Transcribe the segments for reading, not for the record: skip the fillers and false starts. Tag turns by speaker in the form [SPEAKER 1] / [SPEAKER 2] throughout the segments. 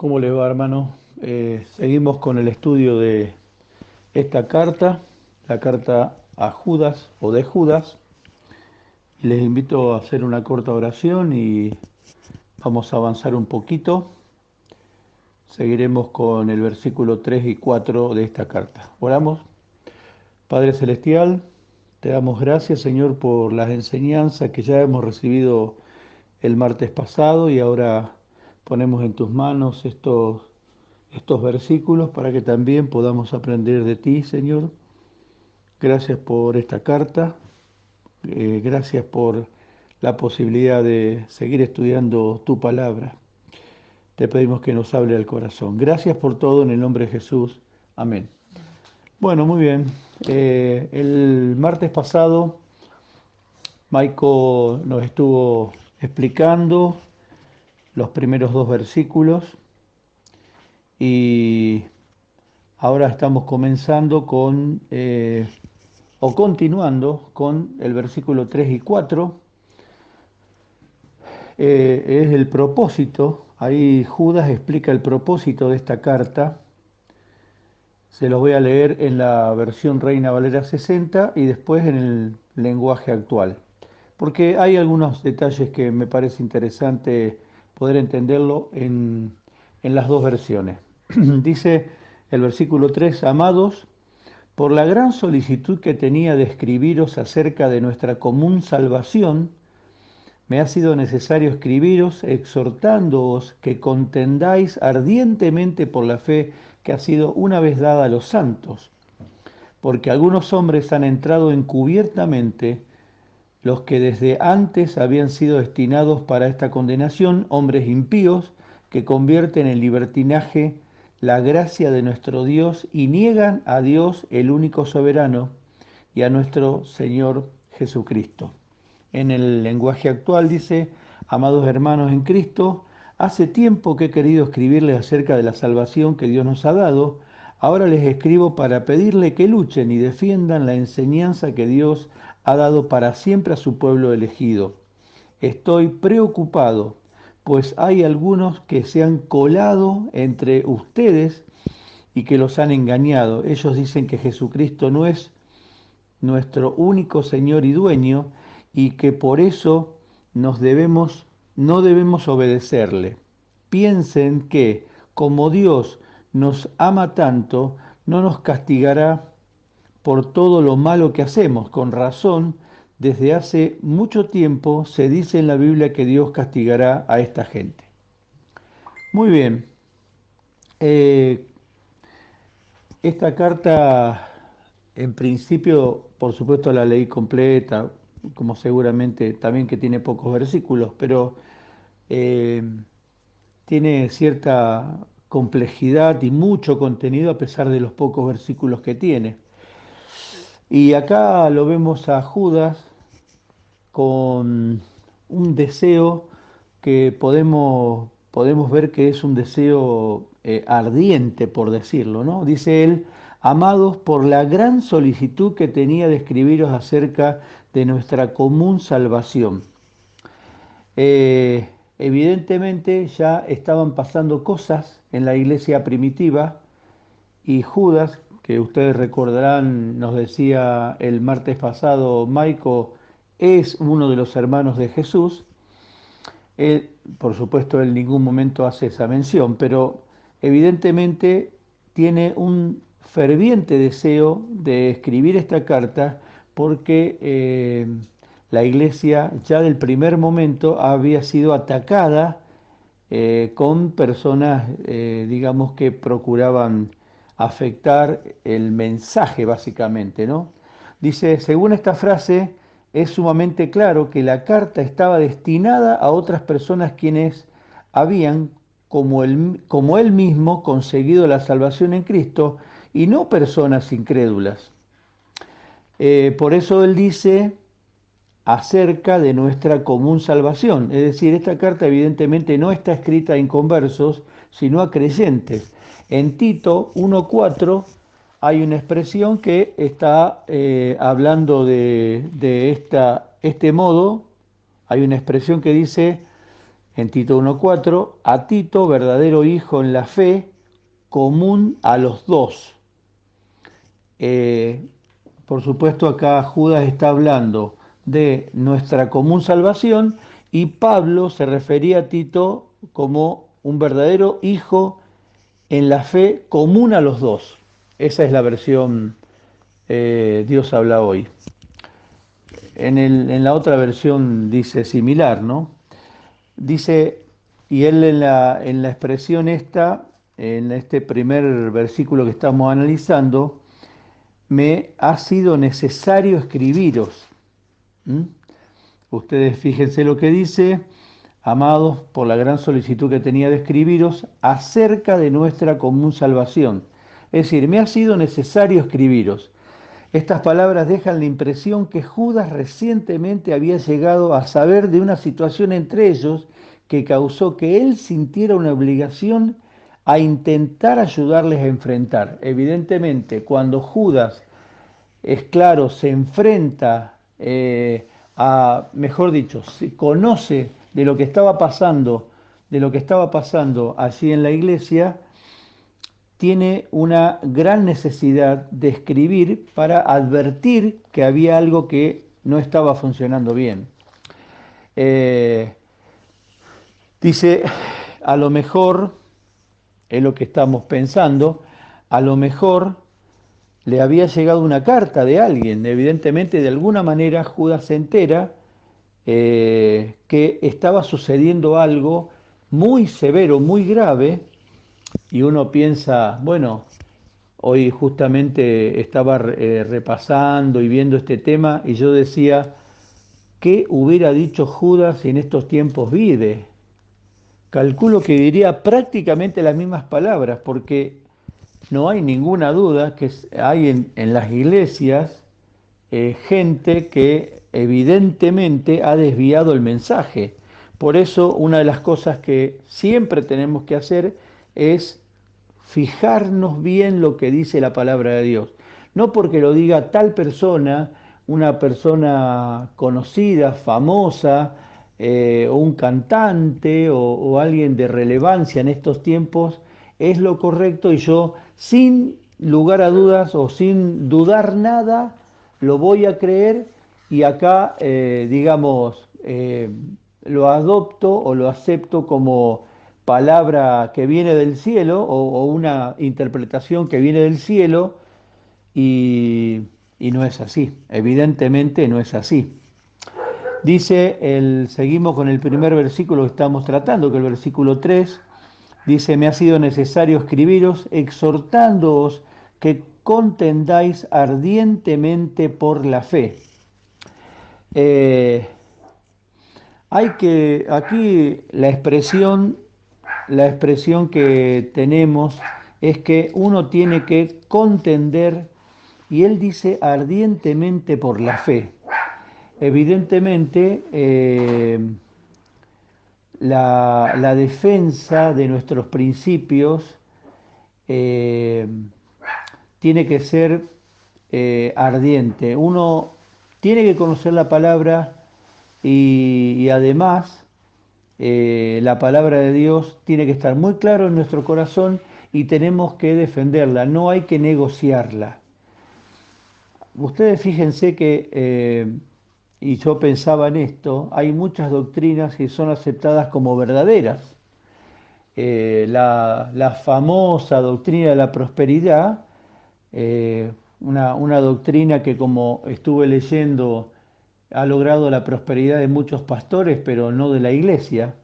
[SPEAKER 1] ¿Cómo le va, hermano? Seguimos con el estudio de esta carta, la carta a Judas o de Judas. Les invito a hacer una corta oración y vamos a avanzar un poquito. Seguiremos con el versículo 3 y 4 de esta carta. Oramos. Padre Celestial, te damos gracias, Señor, por las enseñanzas que ya hemos recibido el martes pasado y ahora ponemos en tus manos estos versículos para que también podamos aprender de ti, Señor. Gracias por esta carta, gracias por la posibilidad de seguir estudiando tu palabra. Te pedimos que nos hable al corazón. Gracias por todo en el nombre de Jesús. Amén. Bueno, muy bien. El martes pasado, Maico nos estuvo explicando los primeros dos versículos y ahora estamos comenzando continuando con el versículo 3 y 4. Es el propósito, ahí Judas explica el propósito de esta carta. Se los voy a leer en la versión Reina Valera 60 y después en el lenguaje actual, porque hay algunos detalles que me parece interesante poder entenderlo en las dos versiones. Dice el versículo 3: Amados, por la gran solicitud que tenía de escribiros acerca de nuestra común salvación, me ha sido necesario escribiros exhortándoos que contendáis ardientemente por la fe que ha sido una vez dada a los santos, porque algunos hombres han entrado encubiertamente, los que desde antes habían sido destinados para esta condenación, hombres impíos que convierten en libertinaje la gracia de nuestro Dios y niegan a Dios el único soberano y a nuestro Señor Jesucristo. En el lenguaje actual dice: amados hermanos en Cristo, hace tiempo que he querido escribirles acerca de la salvación que Dios nos ha dado. Ahora les escribo para pedirle que luchen y defiendan la enseñanza que Dios ha dado para siempre a su pueblo elegido. Estoy preocupado, pues hay algunos que se han colado entre ustedes y que los han engañado. Ellos dicen que Jesucristo no es nuestro único Señor y dueño y que por eso no debemos obedecerle. Piensen que, como Dios nos ama tanto, no nos castigará por todo lo malo que hacemos. Con razón, desde hace mucho tiempo se dice en la Biblia que Dios castigará a esta gente. Muy bien. Esta carta, en principio, por supuesto, la leí completa, como seguramente también que tiene pocos versículos, pero tiene cierta complejidad y mucho contenido a pesar de los pocos versículos que tiene. Y acá lo vemos a Judas con un deseo que podemos ver que es un deseo ardiente, por decirlo, ¿no? Dice él: amados, por la gran solicitud que tenía de escribiros acerca de nuestra común salvación. Evidentemente ya estaban pasando cosas en la iglesia primitiva y Judas, que ustedes recordarán, nos decía el martes pasado Maico, es uno de los hermanos de Jesús. Por supuesto, él en ningún momento hace esa mención, pero evidentemente tiene un ferviente deseo de escribir esta carta porque la iglesia ya del primer momento había sido atacada con personas, digamos, que procuraban afectar el mensaje básicamente, ¿no? Dice, según esta frase, es sumamente claro que la carta estaba destinada a otras personas quienes habían, como él mismo, conseguido la salvación en Cristo y no personas incrédulas. Por eso él dice acerca de nuestra común salvación. Es decir, esta carta evidentemente no está escrita a inconversos, sino a creyentes. En Tito 1:4 hay una expresión que está hablando de este modo. Hay una expresión que dice: en Tito 1:4, a Tito, verdadero hijo en la fe, común a los dos. Eh, por supuesto, acá Judas está hablando de nuestra común salvación y Pablo se refería a Tito como un verdadero hijo en la fe común a los dos. Esa es la versión Dios habla hoy. En la otra versión dice similar, ¿no? Dice, y él en la expresión esta, en este primer versículo que estamos analizando, me ha sido necesario escribiros. ¿Mm? Ustedes fíjense lo que dice, amados, por la gran solicitud que tenía de escribiros acerca de nuestra común salvación. Es decir, me ha sido necesario escribiros. Estas palabras dejan la impresión que Judas recientemente había llegado a saber de una situación entre ellos que causó que él sintiera una obligación a intentar ayudarles a enfrentar. Evidentemente, cuando Judas, es claro, se enfrenta mejor dicho, se conoce de lo que estaba pasando allí en la iglesia, tiene una gran necesidad de escribir para advertir que había algo que no estaba funcionando bien. Dice, a lo mejor, es lo que estamos pensando, a lo mejor le había llegado una carta de alguien, evidentemente de alguna manera Judas se entera que estaba sucediendo algo muy severo, muy grave, y uno piensa, bueno, hoy justamente estaba repasando y viendo este tema y yo decía, ¿qué hubiera dicho Judas si en estos tiempos vive? Calculo que diría prácticamente las mismas palabras, porque no hay ninguna duda que hay en las iglesias gente que evidentemente ha desviado el mensaje. Por eso una de las cosas que siempre tenemos que hacer es fijarnos bien lo que dice la palabra de Dios. No porque lo diga tal persona, una persona conocida, famosa, o un cantante o alguien de relevancia en estos tiempos, es lo correcto y yo sin lugar a dudas o sin dudar nada, lo voy a creer y acá, digamos, lo adopto o lo acepto como palabra que viene del cielo o una interpretación que viene del cielo y no es así, evidentemente no es así. Dice, seguimos con el primer versículo que estamos tratando, que es el versículo 3, dice, me ha sido necesario escribiros exhortándoos que contendáis ardientemente por la fe. Aquí la expresión que tenemos es que uno tiene que contender, y él dice ardientemente por la fe. Evidentemente, la defensa de nuestros principios tiene que ser ardiente. Uno tiene que conocer la palabra y además la palabra de Dios tiene que estar muy claro en nuestro corazón y tenemos que defenderla, no hay que negociarla. Ustedes fíjense que, y yo pensaba en esto, hay muchas doctrinas que son aceptadas como verdaderas. La famosa doctrina de la prosperidad, una doctrina que como estuve leyendo ha logrado la prosperidad de muchos pastores, pero no de la iglesia.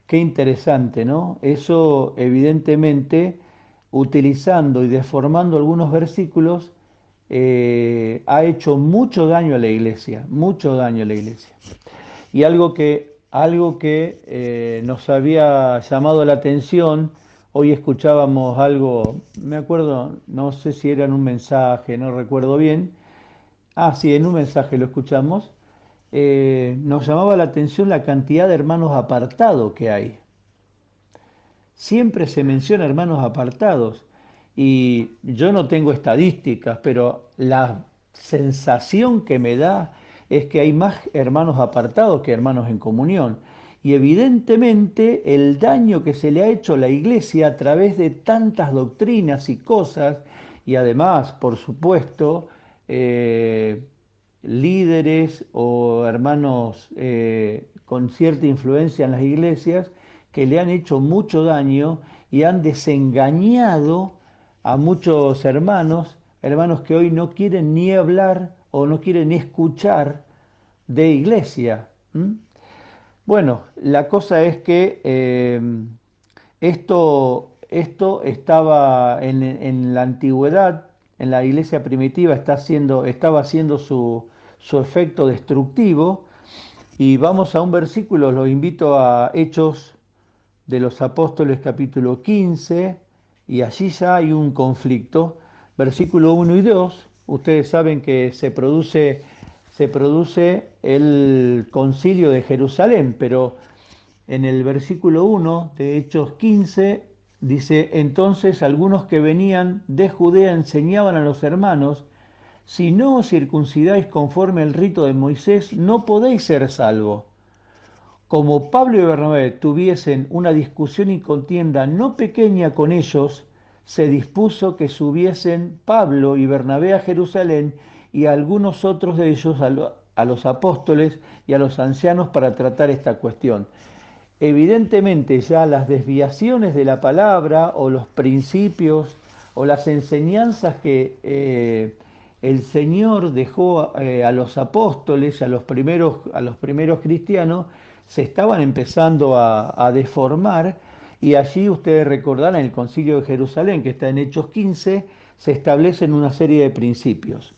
[SPEAKER 1] Qué interesante, ¿no? Eso evidentemente, utilizando y deformando algunos versículos, ha hecho mucho daño a la iglesia, mucho daño a la iglesia. Y algo que nos había llamado la atención, hoy escuchábamos algo, me acuerdo, no sé si era en un mensaje, no recuerdo bien. Sí, en un mensaje lo escuchamos. Nos llamaba la atención la cantidad de hermanos apartados que hay. Siempre se menciona hermanos apartados y yo no tengo estadísticas, pero la sensación que me da es que hay más hermanos apartados que hermanos en comunión. Y evidentemente el daño que se le ha hecho a la iglesia a través de tantas doctrinas y cosas, y además, por supuesto, líderes o hermanos con cierta influencia en las iglesias que le han hecho mucho daño y han desengañado a muchos hermanos, hermanos que hoy no quieren ni hablar o no quieren ni escuchar de iglesia. ¿Mm? Bueno, la cosa es que esto estaba en la antigüedad, en la iglesia primitiva, estaba haciendo su efecto destructivo. Y vamos a un versículo, los invito a Hechos de los Apóstoles capítulo 15, y allí ya hay un conflicto. Versículo 1 y 2, ustedes saben que se produce el concilio de Jerusalén, pero en el versículo 1 de Hechos 15 dice: entonces algunos que venían de Judea enseñaban a los hermanos: si no os circuncidáis conforme al rito de Moisés, no podéis ser salvos. Como Pablo y Bernabé tuviesen una discusión y contienda no pequeña con ellos, se dispuso que subiesen Pablo y Bernabé a Jerusalén y a algunos otros de ellos a los apóstoles y a los ancianos para tratar esta cuestión. Evidentemente ya las desviaciones de la palabra o los principios o las enseñanzas que el Señor dejó a los apóstoles, a los primeros cristianos, se estaban empezando a deformar, y allí ustedes recordarán el Concilio de Jerusalén, que está en Hechos 15, se establecen una serie de principios.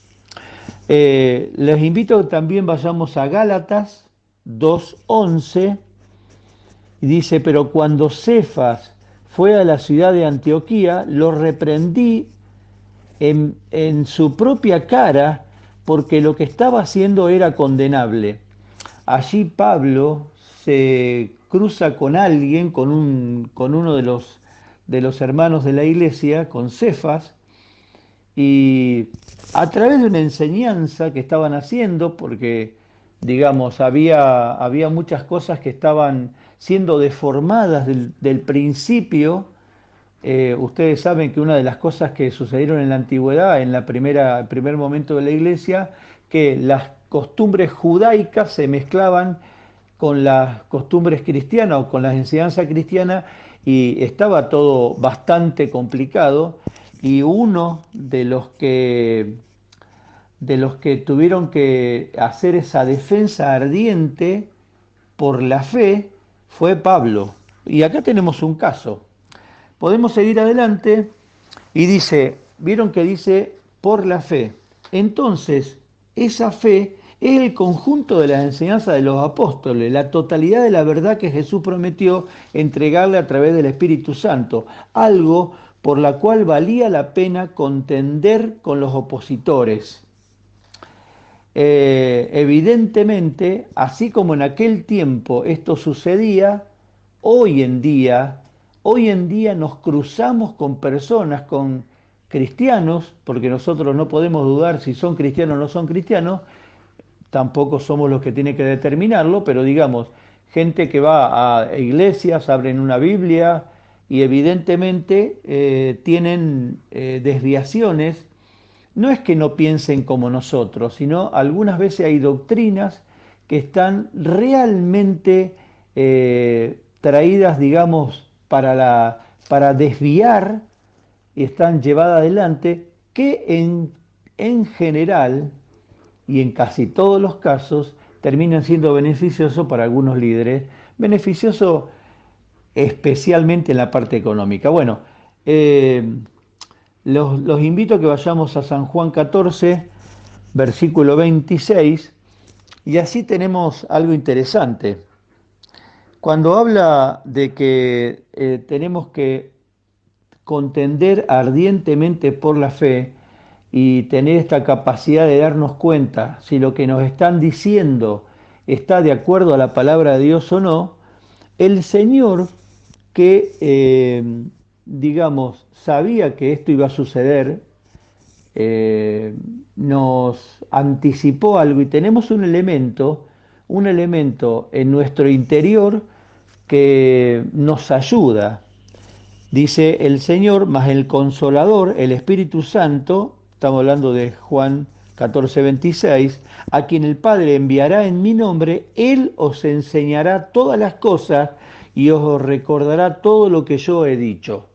[SPEAKER 1] Les invito a que también vayamos a Gálatas 2:11, y dice: pero cuando Cefas fue a la ciudad de Antioquía, lo reprendí en su propia cara, porque lo que estaba haciendo era condenable. Allí Pablo se cruza con alguien, con uno de los hermanos de la iglesia, con Cefas, y a través de una enseñanza que estaban haciendo, porque digamos, había muchas cosas que estaban siendo deformadas del principio. Ustedes saben que una de las cosas que sucedieron en la antigüedad, en el primer momento de la iglesia, que las costumbres judaicas se mezclaban con las costumbres cristianas o con las enseñanzas cristianas, y estaba todo bastante complicado. Y uno de los que tuvieron que hacer esa defensa ardiente por la fe fue Pablo. Y acá tenemos un caso. Podemos seguir adelante y dice, vieron que dice por la fe. Entonces, esa fe es el conjunto de las enseñanzas de los apóstoles, la totalidad de la verdad que Jesús prometió entregarle a través del Espíritu Santo, algo por la cual valía la pena contender con los opositores. Evidentemente, así como en aquel tiempo esto sucedía, hoy en día nos cruzamos con personas, con cristianos, porque nosotros no podemos dudar si son cristianos o no son cristianos, tampoco somos los que tienen que determinarlo, pero digamos, gente que va a iglesias, abren una Biblia y evidentemente tienen desviaciones. No es que no piensen como nosotros, sino algunas veces hay doctrinas que están realmente traídas, digamos, para desviar, y están llevadas adelante, que en general y en casi todos los casos terminan siendo beneficiosos para algunos líderes, beneficioso especialmente en la parte económica. Bueno, los invito a que vayamos a San Juan 14, versículo 26, y así tenemos algo interesante. Cuando habla de que tenemos que contender ardientemente por la fe y tener esta capacidad de darnos cuenta si lo que nos están diciendo está de acuerdo a la palabra de Dios o no, el Señor, que digamos, sabía que esto iba a suceder, nos anticipó algo, y tenemos un elemento en nuestro interior que nos ayuda. Dice el Señor, más el Consolador, el Espíritu Santo, estamos hablando de Juan 14:26, a quien el Padre enviará en mi nombre, Él os enseñará todas las cosas y os recordará todo lo que yo he dicho.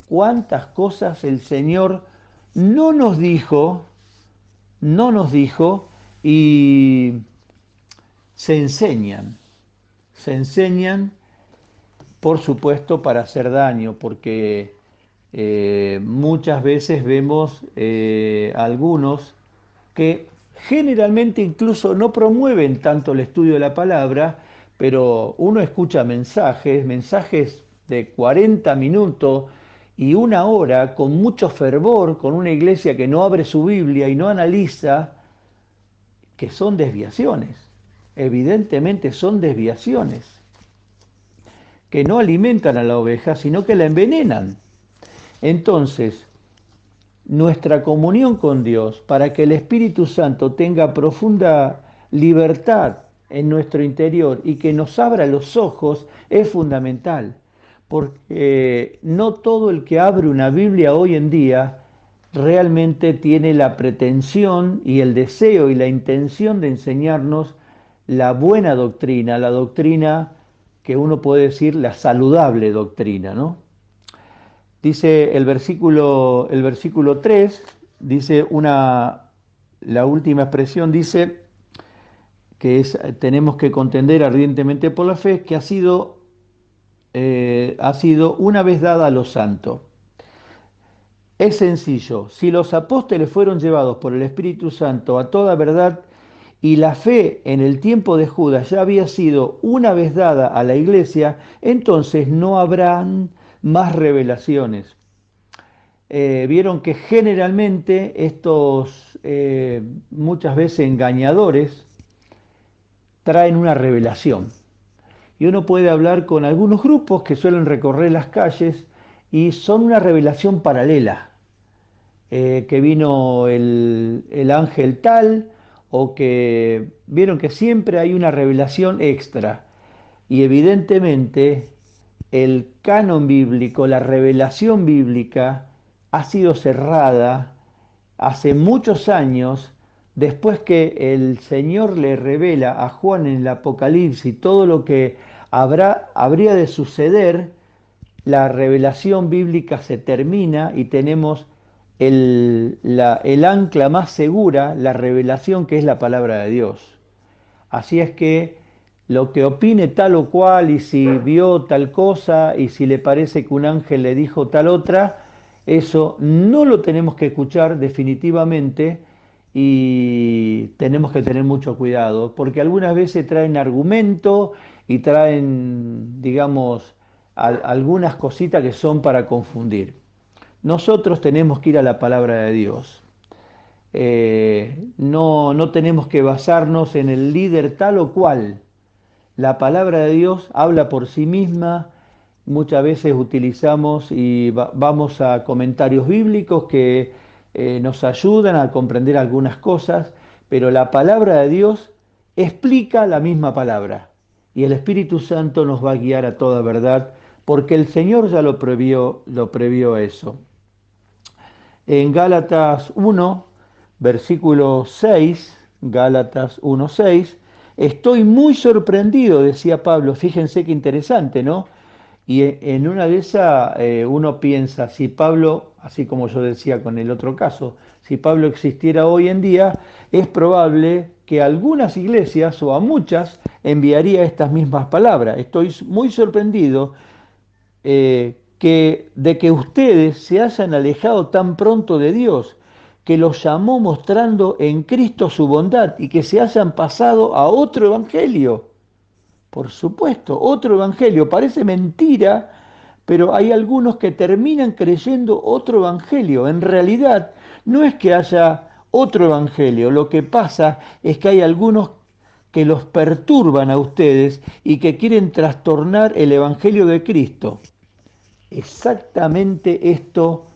[SPEAKER 1] ¿Cuántas cosas el Señor no nos dijo, y se enseñan, por supuesto, para hacer daño, porque muchas veces vemos algunos que generalmente incluso no promueven tanto el estudio de la palabra, pero uno escucha mensajes de 40 minutos y una hora con mucho fervor, con una iglesia que no abre su Biblia y no analiza, que son desviaciones. Evidentemente son desviaciones, que no alimentan a la oveja, sino que la envenenan. Entonces, nuestra comunión con Dios, para que el Espíritu Santo tenga profunda libertad en nuestro interior y que nos abra los ojos, es fundamental. Porque no todo el que abre una Biblia hoy en día realmente tiene la pretensión y el deseo y la intención de enseñarnos la buena doctrina, la doctrina que uno puede decir la saludable doctrina, ¿no? Dice el versículo 3, dice la última expresión dice que tenemos que contender ardientemente por la fe, que ha sido una vez dada a los santos. Es sencillo, si los apóstoles fueron llevados por el Espíritu Santo a toda verdad y la fe en el tiempo de Judas ya había sido una vez dada a la iglesia, entonces no habrán más revelaciones. Vieron que generalmente estos muchas veces engañadores traen una revelación. Y uno puede hablar con algunos grupos que suelen recorrer las calles y son una revelación paralela. Que vino el ángel tal, o que vieron que siempre hay una revelación extra. Y evidentemente el canon bíblico, la revelación bíblica, ha sido cerrada hace muchos años, después que el Señor le revela a Juan en el Apocalipsis todo lo que habría de suceder. La revelación bíblica se termina y tenemos el ancla más segura, la revelación, que es la palabra de Dios. Así es que lo que opine tal o cual, y si vio tal cosa, y si le parece que un ángel le dijo tal otra, eso no lo tenemos que escuchar definitivamente, y tenemos que tener mucho cuidado, porque algunas veces traen argumento y traen, digamos, algunas cositas que son para confundir. Nosotros tenemos que ir a la palabra de Dios. No tenemos que basarnos en el líder tal o cual. La palabra de Dios habla por sí misma. Muchas veces utilizamos y vamos a comentarios bíblicos que nos ayudan a comprender algunas cosas, pero la palabra de Dios explica la misma palabra. Y el Espíritu Santo nos va a guiar a toda verdad, porque el Señor ya lo previó eso. En Gálatas 1, versículo 6, Gálatas 1:6, estoy muy sorprendido, decía Pablo. Fíjense qué interesante, ¿no? Y en una de esas uno piensa, si Pablo, así como yo decía con el otro caso, si Pablo existiera hoy en día, es probable que a algunas iglesias o a muchas enviaría estas mismas palabras. Estoy muy sorprendido de que ustedes se hayan alejado tan pronto de Dios, que los llamó mostrando en Cristo su bondad, y que se hayan pasado a otro evangelio. Por supuesto, otro evangelio. Parece mentira, pero hay algunos que terminan creyendo otro evangelio. En realidad, no es que haya otro evangelio. Lo que pasa es que hay algunos que los perturban a ustedes y que quieren trastornar el evangelio de Cristo. Exactamente esto,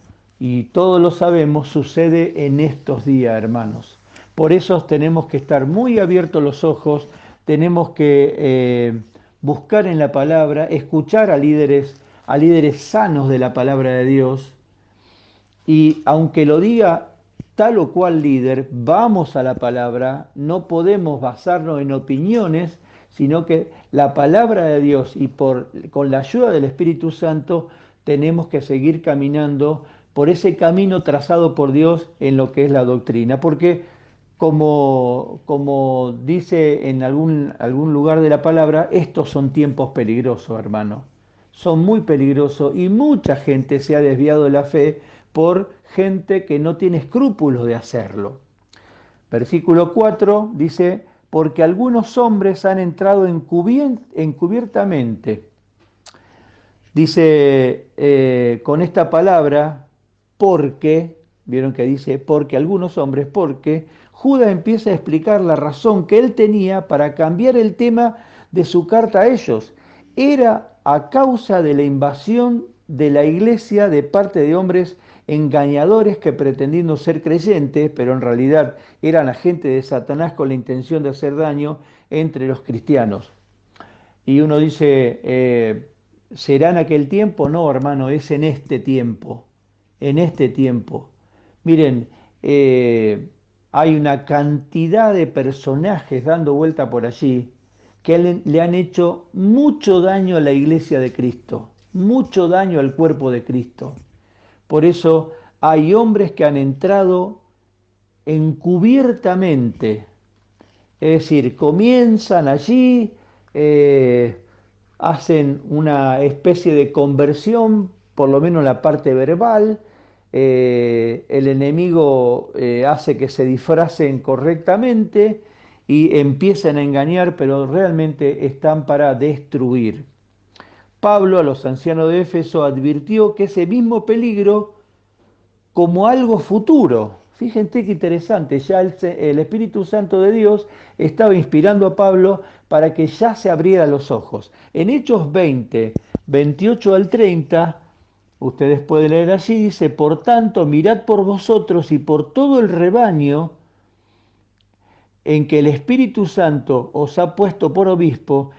[SPEAKER 1] y todos lo sabemos, sucede en estos días, hermanos. Por eso tenemos que estar muy abiertos los ojos, tenemos que buscar en la palabra, escuchar a líderes sanos de la palabra de Dios, y aunque lo diga tal o cual líder, vamos a la palabra, no podemos basarnos en opiniones, sino que la palabra de Dios y con la ayuda del Espíritu Santo tenemos que seguir caminando por ese camino trazado por Dios en lo que es la doctrina. Porque como dice en algún lugar de la palabra, estos son tiempos peligrosos, hermano. Son muy peligrosos y mucha gente se ha desviado de la fe por gente que no tiene escrúpulos de hacerlo. Versículo 4 dice, porque algunos hombres han entrado encubiertamente. Dice con esta palabra, porque, vieron que dice, porque algunos hombres, porque Judas empieza a explicar la razón que él tenía para cambiar el tema de su carta a ellos. Era a causa de la invasión de la iglesia de parte de hombres engañadores que pretendiendo ser creyentes, pero en realidad eran agentes de Satanás con la intención de hacer daño entre los cristianos. Y uno dice, ¿será en aquel tiempo? No, hermano, es en este tiempo, en este tiempo. Miren, hay una cantidad de personajes dando vuelta por allí que le han hecho mucho daño a la iglesia de Cristo, mucho daño al cuerpo de Cristo. Por eso hay hombres que han entrado encubiertamente, es decir, comienzan allí, hacen una especie de conversión, por lo menos la parte verbal, el enemigo hace que se disfracen correctamente y empiezan a engañar, pero realmente están para destruir. Pablo a los ancianos de Éfeso advirtió que ese mismo peligro como algo futuro. Fíjense qué interesante, ya el Espíritu Santo de Dios estaba inspirando a Pablo para que ya se abriera los ojos. En Hechos 20, 28 al 30, ustedes pueden leer allí, dice, por tanto, mirad por vosotros y por todo el rebaño en que el Espíritu Santo os ha puesto por obispo,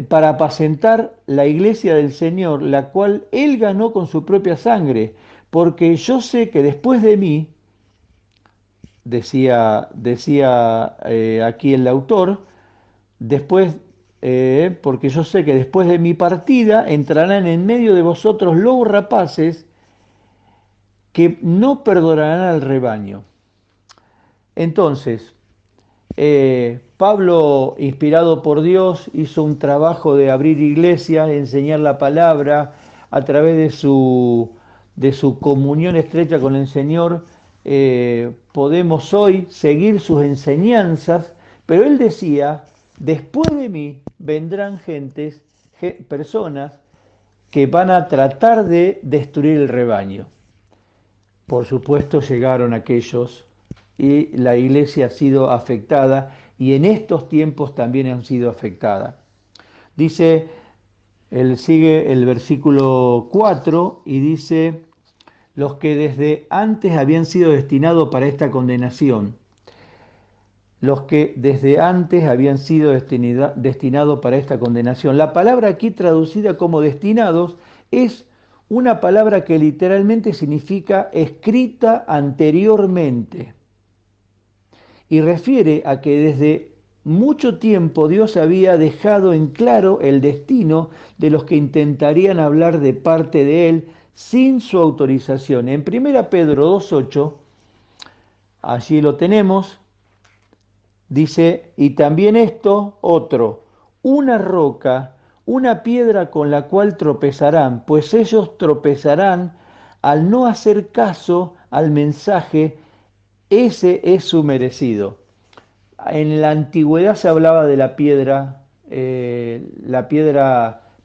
[SPEAKER 1] para apacentar la iglesia del Señor, la cual Él ganó con su propia sangre, porque yo sé que después de mí, decía aquí el autor, porque yo sé que después de mi partida entrarán en medio de vosotros lobos rapaces que no perdonarán al rebaño. Entonces, Pablo, inspirado por Dios, hizo un trabajo de abrir iglesias, enseñar la palabra a través de su comunión estrecha con el Señor. Podemos hoy seguir sus enseñanzas, pero él decía, después de mí vendrán personas que van a tratar de destruir el rebaño. Por supuesto llegaron aquellos y la iglesia ha sido afectada y en estos tiempos también han sido afectadas. Dice, sigue el versículo 4 y dice, los que desde antes habían sido destinados para esta condenación. Los que desde antes habían sido destinados para esta condenación. La palabra aquí traducida como destinados es una palabra que literalmente significa escrita anteriormente. Y refiere a que desde mucho tiempo Dios había dejado en claro el destino de los que intentarían hablar de parte de Él sin su autorización. En 1 Pedro 2.8, allí lo tenemos, dice, y también esto, otro, una roca, una piedra con la cual tropezarán, pues ellos tropezarán al no hacer caso al mensaje. Ese es su merecido. En la antigüedad se hablaba de la piedra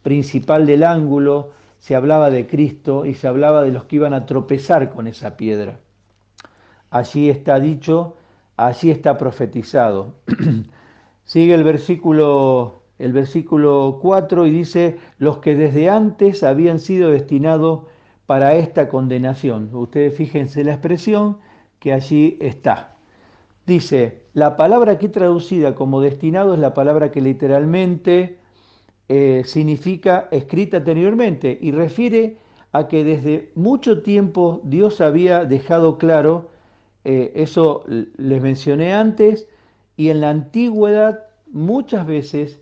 [SPEAKER 1] principal del ángulo, se hablaba de Cristo y se hablaba de los que iban a tropezar con esa piedra. Allí está dicho, allí está profetizado. Sigue el versículo 4 y dice, los que desde antes habían sido destinados para esta condenación. Ustedes fíjense la expresión que allí está. Dice, La palabra aquí traducida como destinado es la palabra que literalmente significa escrita anteriormente y refiere a que desde mucho tiempo Dios había dejado claro, eso les mencioné antes, y en la antigüedad muchas veces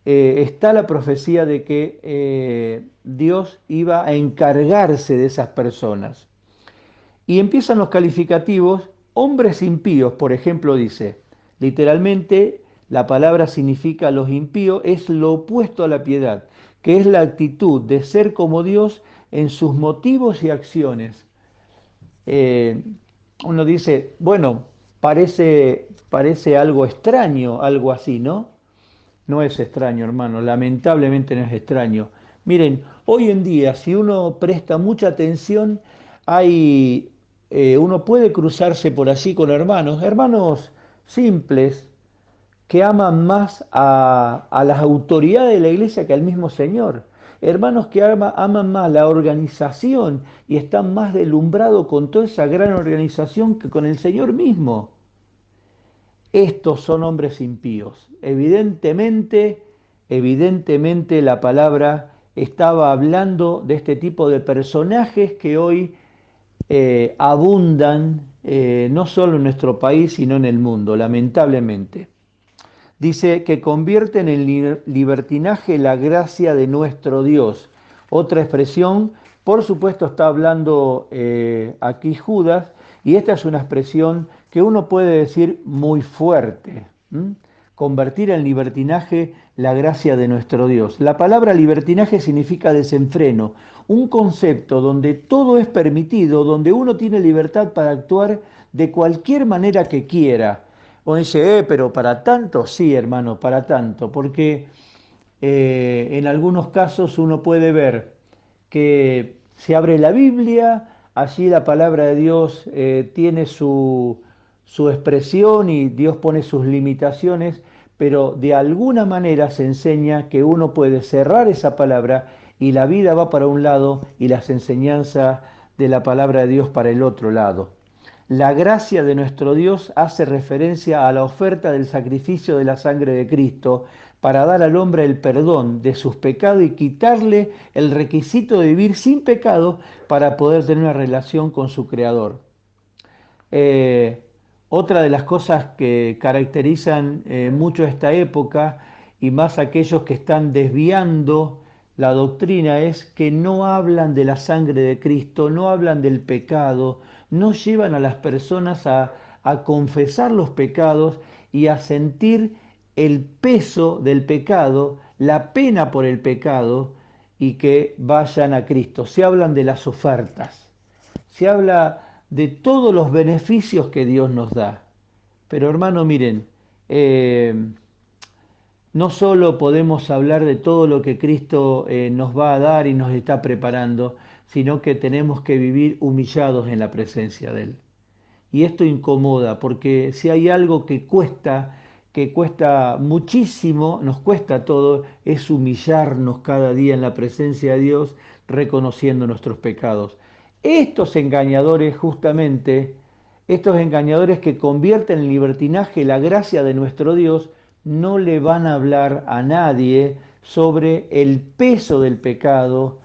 [SPEAKER 1] está la profecía de que Dios iba a encargarse de esas personas. Y empiezan los calificativos, hombres impíos, por ejemplo, dice, literalmente la palabra significa los impíos, es lo opuesto a la piedad, que es la actitud de ser como Dios en sus motivos y acciones. Eh, Uno dice, bueno, parece algo extraño, algo así, ¿no? No es extraño, hermano, lamentablemente no es extraño. Miren, hoy en día, si uno presta mucha atención, uno puede cruzarse por allí con hermanos simples, que aman más a las autoridades de la iglesia que al mismo Señor. Hermanos que aman más la organización y están más deslumbrados con toda esa gran organización que con el Señor mismo. Estos son hombres impíos. Evidentemente la palabra estaba hablando de este tipo de personajes que hoy abundan no solo en nuestro país, sino en el mundo, lamentablemente. Dice que convierten en libertinaje la gracia de nuestro Dios. Otra expresión, por supuesto, está hablando aquí Judas, y esta es una expresión que uno puede decir muy fuerte. Convertir en libertinaje la gracia de nuestro Dios. La palabra libertinaje significa desenfreno, un concepto donde todo es permitido, donde uno tiene libertad para actuar de cualquier manera que quiera. Uno dice, pero para tanto, sí, hermano, para tanto, porque en algunos casos uno puede ver que se abre la Biblia, allí la palabra de Dios tiene su expresión y Dios pone sus limitaciones, pero de alguna manera se enseña que uno puede cerrar esa palabra y la vida va para un lado y las enseñanzas de la palabra de Dios para el otro lado. La gracia de nuestro Dios hace referencia a la oferta del sacrificio de la sangre de Cristo para dar al hombre el perdón de sus pecados y quitarle el requisito de vivir sin pecado para poder tener una relación con su Creador. Otra de las cosas que caracterizan mucho esta época y más aquellos que están desviando la doctrina es que no hablan de la sangre de Cristo, no hablan del pecado, no llevan a las personas a confesar los pecados y a sentir el peso del pecado, la pena por el pecado y que vayan a Cristo. Se hablan de las ofertas, se habla de todos los beneficios que Dios nos da. Pero hermano, miren, no solo podemos hablar de todo lo que Cristo nos va a dar y nos está preparando, sino que tenemos que vivir humillados en la presencia de Él. Y esto incomoda, porque si hay algo que cuesta muchísimo, nos cuesta todo, es humillarnos cada día en la presencia de Dios, reconociendo nuestros pecados. Estos engañadores, justamente, estos engañadores que convierten en libertinaje la gracia de nuestro Dios, no le van a hablar a nadie sobre el peso del pecado,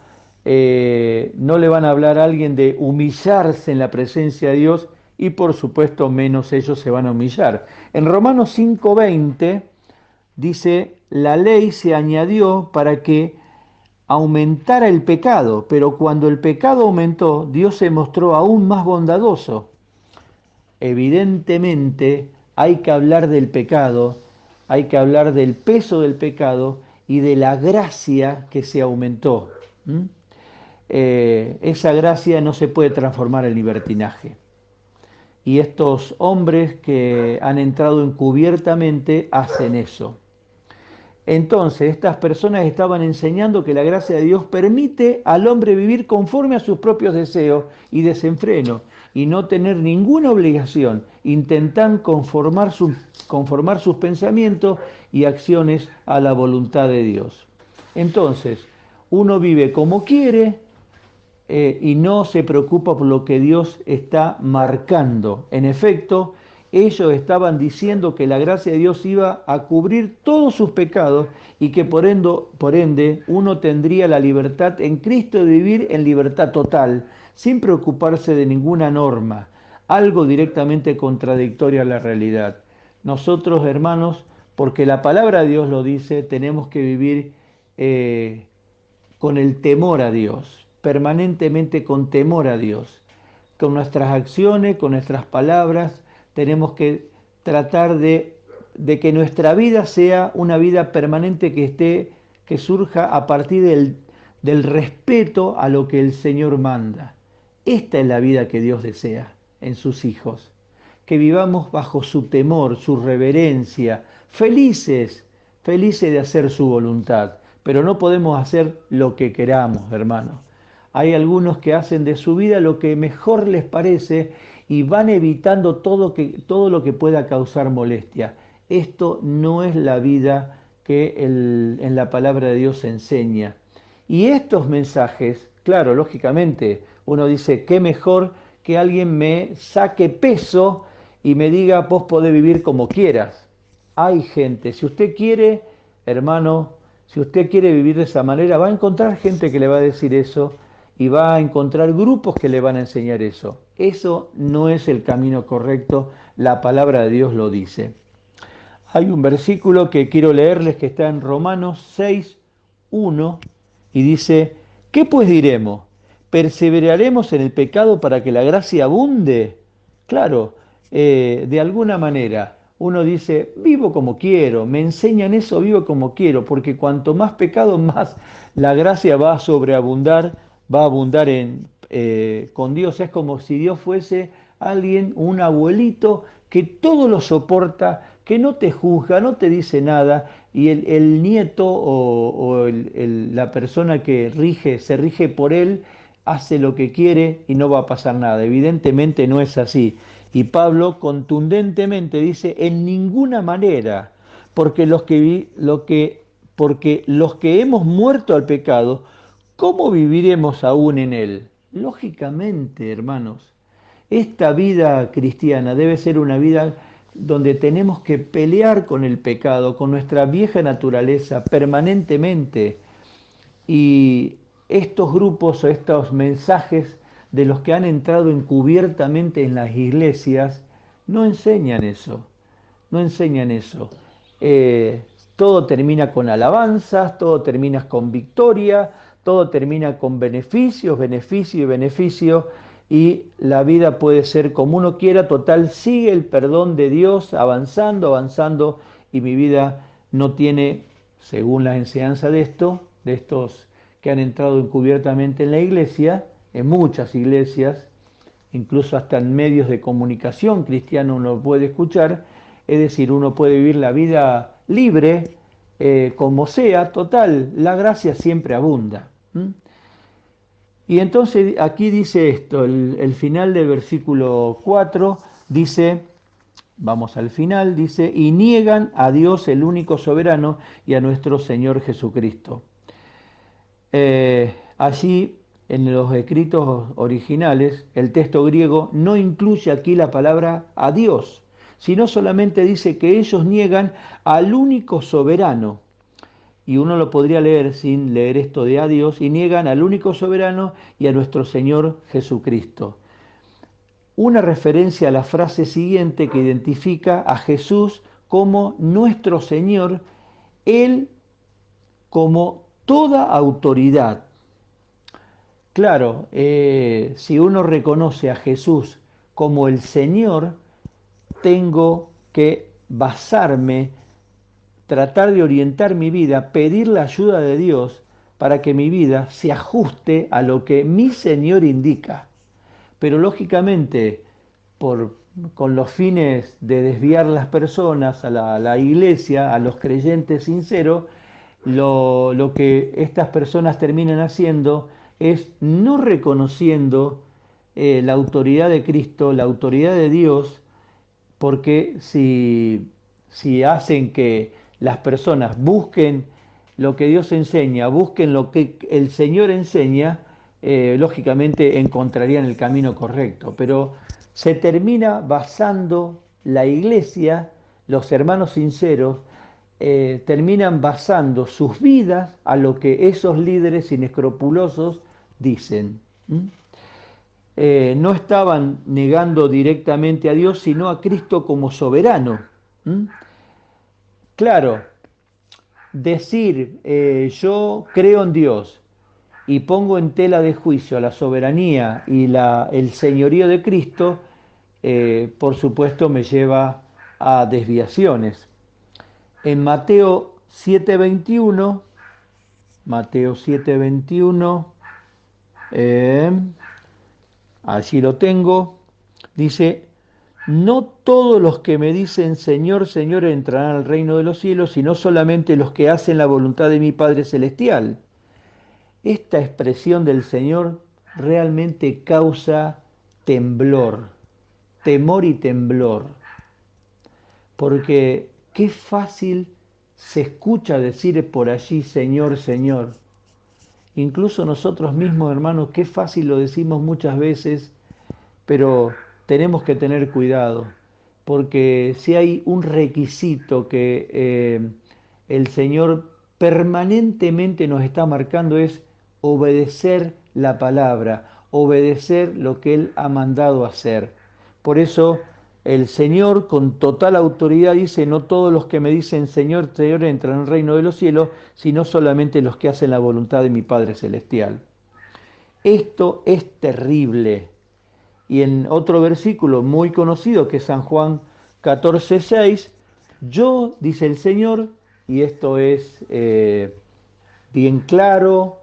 [SPEAKER 1] no le van a hablar a alguien de humillarse en la presencia de Dios y por supuesto menos ellos se van a humillar. En Romanos 5:20 dice, la ley se añadió para que aumentara el pecado, pero cuando el pecado aumentó, Dios se mostró aún más bondadoso. Evidentemente hay que hablar del pecado, hay que hablar del peso del pecado y de la gracia que se aumentó. Esa gracia no se puede transformar en libertinaje. Y estos hombres que han entrado encubiertamente hacen eso. Entonces, estas personas estaban enseñando que la gracia de Dios permite al hombre vivir conforme a sus propios deseos y desenfreno, y no tener ninguna obligación. Intentan conformar sus pensamientos y acciones a la voluntad de Dios. Entonces, uno vive como quiere y no se preocupa por lo que Dios está marcando. En efecto, Ellos estaban diciendo que la gracia de Dios iba a cubrir todos sus pecados y que por ende uno tendría la libertad en Cristo de vivir en libertad total, sin preocuparse de ninguna norma, algo directamente contradictorio a la realidad. Nosotros, hermanos, porque la palabra de Dios lo dice, tenemos que vivir con el temor a Dios, permanentemente con temor a Dios. Con nuestras acciones, con nuestras palabras, tenemos que tratar de que nuestra vida sea una vida permanente que surja a partir del respeto a lo que el Señor manda. Esta es la vida que Dios desea en sus hijos, que vivamos bajo su temor, su reverencia, felices, felices de hacer su voluntad, pero no podemos hacer lo que queramos, hermanos. Hay algunos que hacen de su vida lo que mejor les parece y van evitando todo lo que pueda causar molestia. Esto no es la vida que en la palabra de Dios se enseña. Y estos mensajes, claro, lógicamente, uno dice, qué mejor que alguien me saque peso y me diga, vos podés vivir como quieras. Hay gente, si usted quiere, hermano, si usted quiere vivir de esa manera, va a encontrar gente que le va a decir eso y va a encontrar grupos que le van a enseñar eso. Eso no es el camino correcto, la palabra de Dios lo dice. Hay un versículo que quiero leerles que está en Romanos 6, 1 y dice, ¿qué pues diremos? ¿Perseveraremos en el pecado para que la gracia abunde? Claro, de alguna manera uno dice, vivo como quiero, me enseñan eso, vivo como quiero, porque cuanto más pecado, más la gracia va a sobreabundar, va a abundar con Dios. Es como si Dios fuese alguien, un abuelito, que todo lo soporta, que no te juzga, no te dice nada, y el nieto o la persona que se rige por él, hace lo que quiere y no va a pasar nada. Evidentemente no es así. Y Pablo contundentemente dice, en ninguna manera, porque porque los que hemos muerto al pecado, ¿cómo viviremos aún en él? Lógicamente, hermanos, esta vida cristiana debe ser una vida donde tenemos que pelear con el pecado, con nuestra vieja naturaleza permanentemente. Y estos grupos o estos mensajes de los que han entrado encubiertamente en las iglesias no enseñan eso, no enseñan eso. Todo termina con alabanzas, todo termina con victoria, todo termina con beneficios, beneficio y beneficio, y la vida puede ser como uno quiera, total, sigue el perdón de Dios avanzando, avanzando, y mi vida no tiene, según la enseñanza de estos que han entrado encubiertamente en la iglesia, en muchas iglesias, incluso hasta en medios de comunicación cristiano uno puede escuchar, es decir, uno puede vivir la vida libre, como sea, total, la gracia siempre abunda. Y entonces aquí dice esto, el final del versículo 4 dice, vamos al final, dice, y niegan a Dios el único soberano y a nuestro Señor Jesucristo. Allí, en los escritos originales, el texto griego no incluye aquí la palabra a Dios, sino solamente dice que ellos niegan al único soberano. Y uno lo podría leer sin leer esto de a Dios, y niegan al único soberano y a nuestro Señor Jesucristo. Una referencia a la frase siguiente que identifica a Jesús como nuestro Señor, Él como toda autoridad. Claro, si uno reconoce a Jesús como el Señor, tengo que basarme, tratar de orientar mi vida, pedir la ayuda de Dios para que mi vida se ajuste a lo que mi Señor indica. Pero lógicamente, con los fines de desviar las personas a la iglesia, a los creyentes sinceros, lo que estas personas terminan haciendo es no reconociendo la autoridad de Cristo, la autoridad de Dios, porque si hacen que las personas busquen lo que Dios enseña, busquen lo que el Señor enseña, lógicamente encontrarían el camino correcto, pero se termina basando la iglesia, los hermanos sinceros, terminan basando sus vidas a lo que esos líderes inescrupulosos dicen. ¿Mm? No estaban negando directamente a Dios, sino a Cristo como soberano. ¿Mm? Claro, decir yo creo en Dios y pongo en tela de juicio la soberanía y el señorío de Cristo, por supuesto me lleva a desviaciones. En Mateo 7:21, allí lo tengo, dice, no todos los que me dicen Señor, Señor entrarán al reino de los cielos, sino solamente los que hacen la voluntad de mi Padre Celestial. Esta expresión del Señor realmente causa temblor, temor y temblor, porque qué fácil se escucha decir por allí Señor, Señor. Incluso nosotros mismos, hermanos, qué fácil lo decimos muchas veces, pero tenemos que tener cuidado, porque si hay un requisito que el Señor permanentemente nos está marcando es obedecer la palabra, obedecer lo que Él ha mandado hacer. Por eso el Señor con total autoridad dice, no todos los que me dicen Señor, Señor entran al reino de los cielos, sino solamente los que hacen la voluntad de mi Padre Celestial. Esto es terrible. Y en otro versículo muy conocido, que es San Juan 14:6, yo, dice el Señor, y esto es bien claro,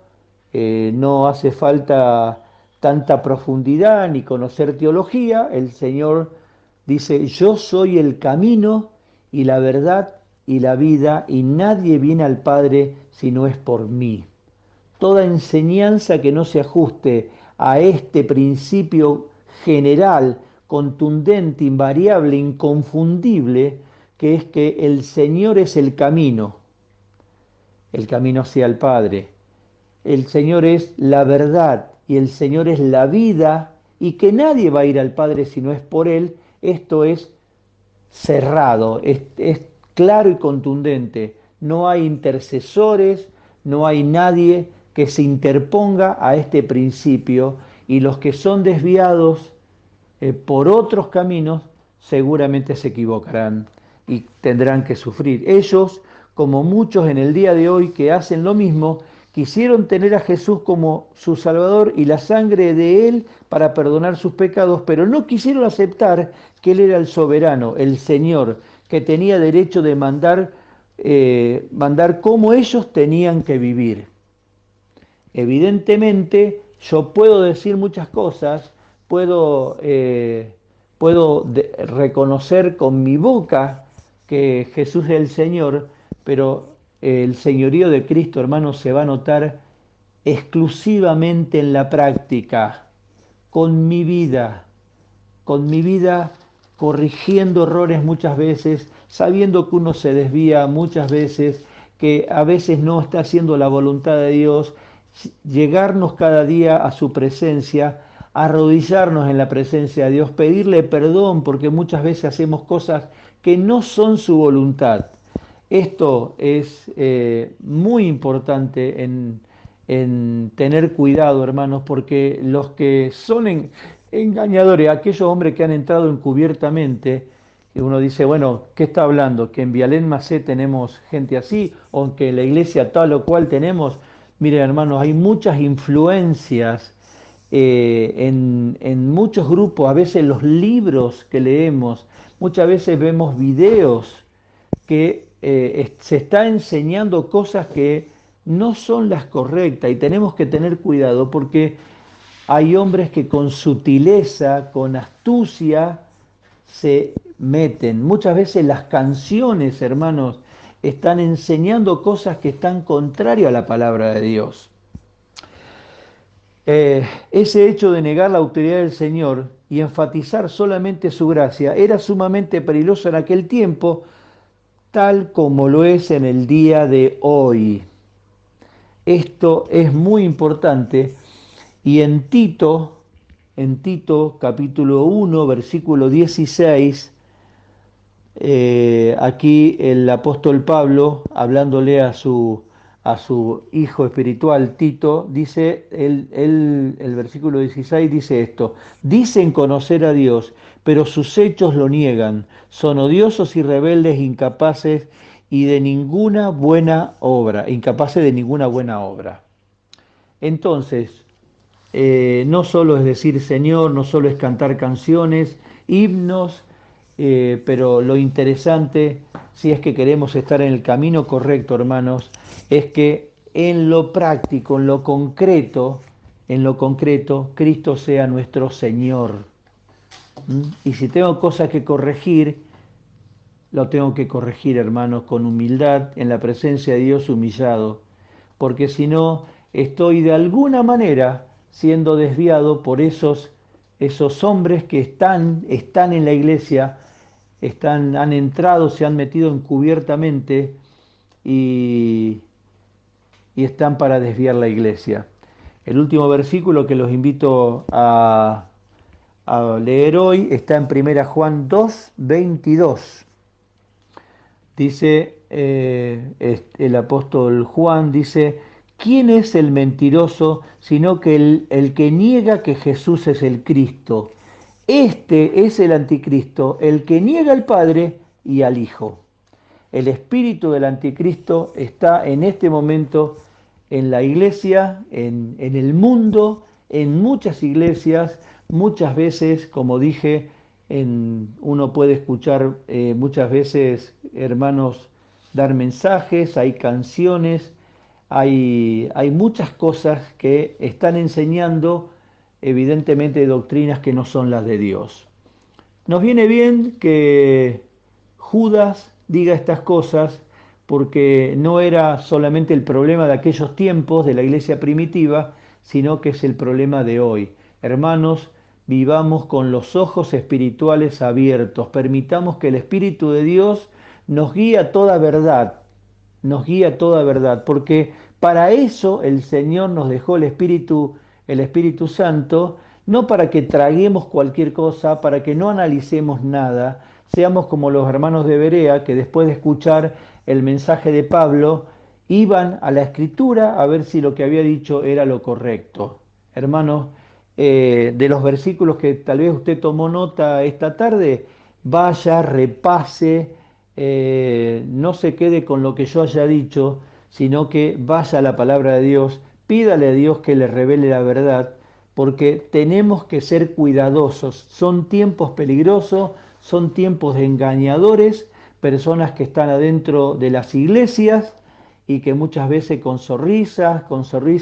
[SPEAKER 1] no hace falta tanta profundidad ni conocer teología, el Señor dice, yo soy el camino y la verdad y la vida, y nadie viene al Padre si no es por mí. Toda enseñanza que no se ajuste a este principio general, contundente, invariable, inconfundible, que es que el Señor es el camino hacia el Padre. El Señor es la verdad y el Señor es la vida y que nadie va a ir al Padre si no es por Él. Esto es cerrado, es claro y contundente. No hay intercesores, no hay nadie que se interponga a este principio, y los que son desviados por otros caminos seguramente se equivocarán y tendrán que sufrir. Ellos, como muchos en el día de hoy que hacen lo mismo, quisieron tener a Jesús como su Salvador y la sangre de Él para perdonar sus pecados, pero no quisieron aceptar que Él era el soberano, el Señor, que tenía derecho de mandar cómo ellos tenían que vivir. Evidentemente, yo puedo decir muchas cosas, puedo reconocer con mi boca que Jesús es el Señor, pero el señorío de Cristo, hermanos, se va a notar exclusivamente en la práctica, con mi vida corrigiendo errores muchas veces, sabiendo que uno se desvía muchas veces, que a veces no está haciendo la voluntad de Dios, llegarnos cada día a su presencia, arrodillarnos en la presencia de Dios, pedirle perdón porque muchas veces hacemos cosas que no son su voluntad. Esto es muy importante en tener cuidado, hermanos, porque los que son engañadores, aquellos hombres que han entrado encubiertamente, que uno dice, bueno, ¿qué está hablando? ¿Que en Vialén Macé tenemos gente así? ¿O que en la iglesia tal o cual tenemos? Miren, hermanos, hay muchas influencias en muchos grupos, a veces los libros que leemos, muchas veces vemos videos que se está enseñando cosas que no son las correctas, y tenemos que tener cuidado porque hay hombres que con sutileza, con astucia, se meten. Muchas veces las canciones, hermanos, están enseñando cosas que están contrarias a la palabra de Dios. Ese hecho de negar la autoridad del Señor y enfatizar solamente su gracia era sumamente peligroso en aquel tiempo, tal como lo es en el día de hoy. Esto es muy importante, y en Tito capítulo 1, versículo 16, Aquí el apóstol Pablo, hablándole a su hijo espiritual Tito, dice, el versículo 16 dice esto: dicen conocer a Dios, pero sus hechos lo niegan, son odiosos y rebeldes, incapaces y de ninguna buena obra, incapaces de ninguna buena obra. Entonces, no solo es decir Señor, no solo es cantar canciones, himnos, pero lo interesante, si es que queremos estar en el camino correcto, hermanos, es que en lo práctico, en lo concreto, Cristo sea nuestro Señor. ¿Mm? Y si tengo cosas que corregir, lo tengo que corregir, hermanos, con humildad, en la presencia de Dios humillado, porque si no, estoy de alguna manera siendo desviado por esos hombres que están en la iglesia, han entrado, se han metido encubiertamente y, y están para desviar la iglesia. El último versículo que los invito a leer hoy está en 1 Juan 2:22. Dice el apóstol Juan, dice: ¿quién es el mentiroso sino que el que niega que Jesús es el Cristo? Este es el anticristo, el que niega al Padre y al Hijo. El espíritu del anticristo está en este momento en la iglesia, en el mundo, en muchas iglesias, muchas veces, como dije, uno puede escuchar muchas veces hermanos dar mensajes, hay canciones, hay muchas cosas que están enseñando evidentemente doctrinas que no son las de Dios. Nos viene bien que Judas diga estas cosas porque no era solamente el problema de aquellos tiempos de la iglesia primitiva, sino que es el problema de hoy. Hermanos, vivamos con los ojos espirituales abiertos, permitamos que el Espíritu de Dios nos guíe a toda verdad, nos guíe a toda verdad, porque para eso el Señor nos dejó el Espíritu Santo, no para que traguemos cualquier cosa, para que no analicemos nada, seamos como los hermanos de Berea, que después de escuchar el mensaje de Pablo, iban a la Escritura a ver si lo que había dicho era lo correcto. Hermanos, de los versículos que tal vez usted tomó nota esta tarde, vaya, repase, no se quede con lo que yo haya dicho, sino que vaya a la palabra de Dios, pídale a Dios que le revele la verdad, porque tenemos que ser cuidadosos. Son tiempos peligrosos, son tiempos de engañadores, personas que están adentro de las iglesias y que muchas veces con sonrisas,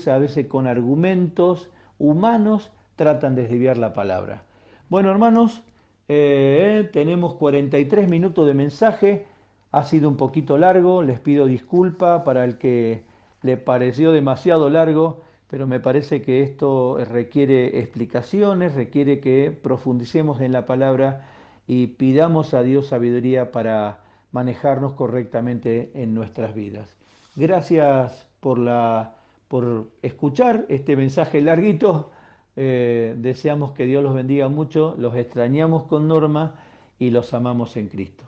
[SPEAKER 1] a veces con argumentos humanos, tratan de desviar la palabra. Bueno, hermanos, tenemos 43 minutos de mensaje, ha sido un poquito largo, les pido disculpa para el que le pareció demasiado largo, pero me parece que esto requiere explicaciones, requiere que profundicemos en la palabra y pidamos a Dios sabiduría para manejarnos correctamente en nuestras vidas. Gracias por escuchar este mensaje larguito. Deseamos que Dios los bendiga mucho, los extrañamos con Norma y los amamos en Cristo.